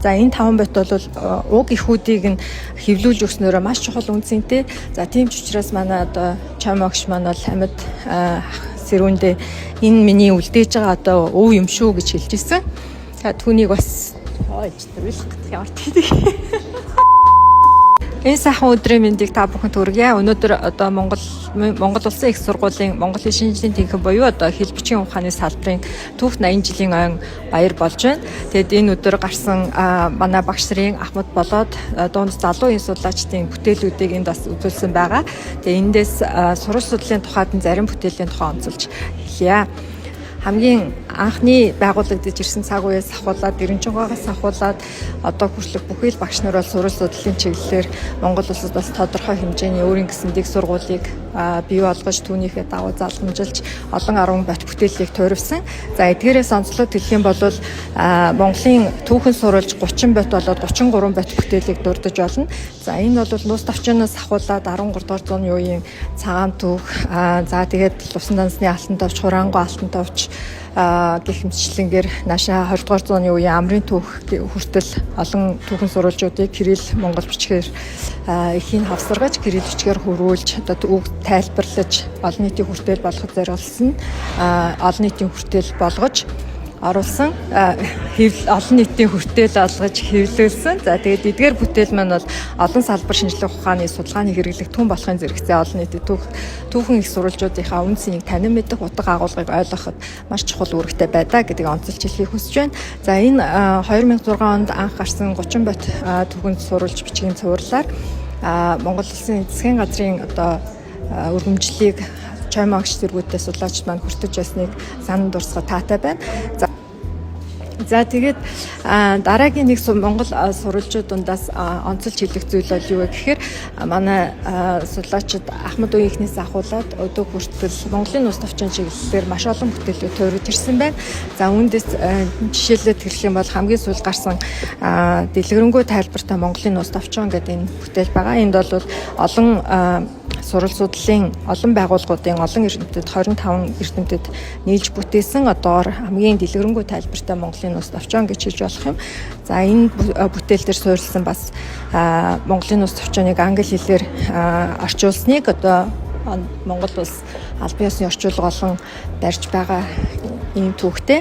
За энэ 5 бот бол уг эхүүдийг нь хэвлүүлж өгснөөрөө маш чухал үнцэнтэй. За тийм ч учраас манай одоо чам огш маань бол амьд сэрүүндээ энэ миний үлдээж байгаа одоо өв юм шүү гэж хэлж ирсэн. За түүнийг бас хойж тавилах гэх юм тийм. Энэ сайхан өдрийн мэндийг та бүхэнд хүргье. Өнөөдөр одоо Монгол Улсын их сургуулийн Монголын шинжлэлийн тэнхим буюу одоо хэл бичгийн ухааны салбарын түүх 80 жилийн ойн баяр болж байна. Тэгэд энэ өдөр гарсан манай багш нарын Ахмад болоод дунд залуу энэ судлаачдын бүтээлүүдийг энд бас үзүүлсэн байгаа. Тэгээ эндээс сурал судлалын тухайд зарим бүтээлийн тухай онцолж хэлье. Хамгийн анхны байгуулагдаж ирсэн цаг үеэс ахуулаад 90-аас ахуулаад одоо хүртэлх бүхий л багш нар бол сурал судлалын чиглэлээр Монгол улсад бас тодорхой хэмжээний өөрийн гэсэн дэг сургуулийг бий болгож түүнийхээ дагуу залгамжилж олон 10 бот бүтээлийг туурвсан. За эдгээрээс онцлог хэлэх юм бол Монголын түүхэн сурвалж 30 бот болоод 33 бот бүтээлийг дурдж болно. За энэ бол нуус товчоноос ахуулаад 13 дугаар зууны үеийн цагаан түүх, за тэгээд Лувсан дансны алтан товч, Хураангуй алтан товч гэх мэтчлэнгээр наашаа 20 дугаар зууны үеийн амрын түүх хүртэл олон түүхэн сурвалжуудыг кирилл монгол бичгээр эхийн хавсаргаж кирилл бичгээр хөрвүүлж одоо үг тайлбарлаж олон нийтийн хүртэл болгох зориулсан олон нийтийн хүртэл болгож оруулсан олон нийтийн хүртэл олгож хэвлүүлсэн. За тэгээд эдгээр бүтээл маань бол олон салбар шинжлэх ухааны судалгааны хэрэглэх түн болохын зэрэгцээ олон нийтийн түүхэн их сурвалжуудынхаа үндсийг танин мэдэх утга агуулгыг ойлгоход маш чухал үүрэгтэй байдаа гэдгийг онцолж хэлхийг хүсэж байна. За энэ 2006 онд анх гарсан 30 бот түүхэн сурвалж бичгийн цувралаар Монгол Улсын засгийн газрын одоо өргөмжлөлийг чам огш зэргүүдтэй судлаач маань хүртэж байсныг санал дурсах таатай байна. За тэгээд дараагийн нэг Монгол сурвалжууд дундаас онцолж хэлэх зүйл бол юу вэ гэхээр манай судлаачид Ахмад үеийнхнээс ахуулаад өдөө хүртэл Монголын нуус товчон чиглэлээр маш олон бүтээлүүд туурж ирсэн байна. За үүндээс жишээлбэл хэлэх юм бол хамгийн сүүл гарсан дэлгэрэнгүй тайлбартай Монголын нуус товчон гэдэг энэ бүтээл байгаа. Энд бол олон сурал судлалын олон байгууллагуудын олон эрдэмтэд 25 эрдэмтэд нийлж бүтээсэн одоор хамгийн дэлгэрэнгүй тайлбартай Монголын нуус товчон гэж хэлж болох юм. За энэ бүтээл дээр суурилсан бас Монголын нуус товчоныг англи хэлээр орчуулсныг одоо Монгол улс албан ёсны орчуулга олон барьж байгаа ийм түүхтэй.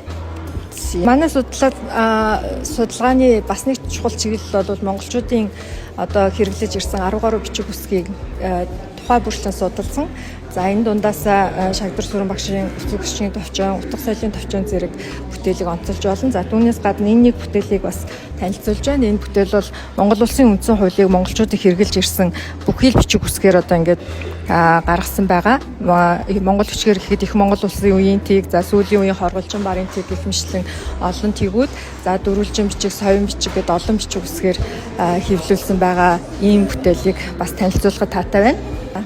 Манай судалгааны бас нэг чухал чиглэл бол монголчуудын одоо хэрэглэж ирсэн 10 гаруй бичиг үсгийг тухай бүрчлэн судалсан. За энэ дундаас Шагдар Сүрэн багшийн үсэг бичгийн товчон, утга соёлын товчон зэрэг бүтээлийг онцолж болно. За түүнээс гадна энэ нэг бүтээлийг бас танилцуулж байна. Энэ бүтээл бол Монгол Улсын үндсэн хуулийг монголчуудыг хэрэгжилж ирсэн бүхий л бичиг үсгээр одоо ингээд гаргасан байгаа. Монгол бичгээр ихэд их Монгол Улсын үеийн тийг, за сүүлийн үеийн хорголжин барын тийг гэх мэтлэн олон тигүүд, за дөрвөлжин бичиг, соён бичиг гэдэг олон бичиг үсгээр хэвлүүлсэн байгаа ийм бүтээлийг бас танилцуулахад таатай байна.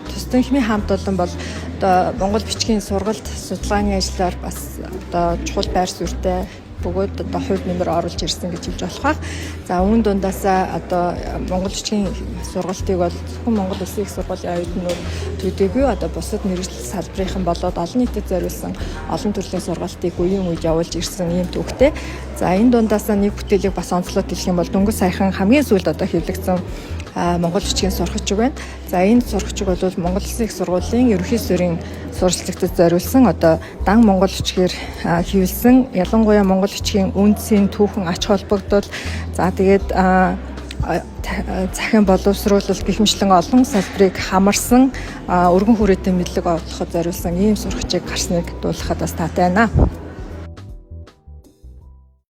Тусдан хэмээ хамт олон бол одоо Монгол бичгийн сургалт судалгааны ажлаар бас одоо чухал байр суурьтай бөгөөд одоо хувь нэмэр оруулж ирсэн гэж хэлж болох. За үүн дундаасаа одоо Монгол бичгийн сургалтыг бол зөвхөн Монгол Улсын их сургуулийн оюутнууд төдийгүй одоо бусад мэргэжил салбарынхан болоод олон нийтэд зориулсан олон төрлийн сургалтыг үеийн үед явуулж ирсэн ийм түүхтэй. За энэ дундаасаа нэг бүтээлийг бас онцлоод хэлэх юм бол дөнгөж саяхан хамгийн сүүлд одоо хэвлэгдсэн Монгол бичгийн сурагчиг байна. За энэ сурагчиг бол Монгол Улсын их сургуулийн ерөнхий суурийн суралцлагчдад зориулсан одоо дан монгол бичгээр хэвлсэн ялангуяа монгол бичгийн үндсийн түүхэн ач холбогдол, за тэгээд захин боловсруулалт гэх мэтлэн олон салбарыг хамарсан өргөн хүрээтэй мэдлэг олгоход зориулсан ийм сурагчийг гарсныг дуулахад бас таатай байна.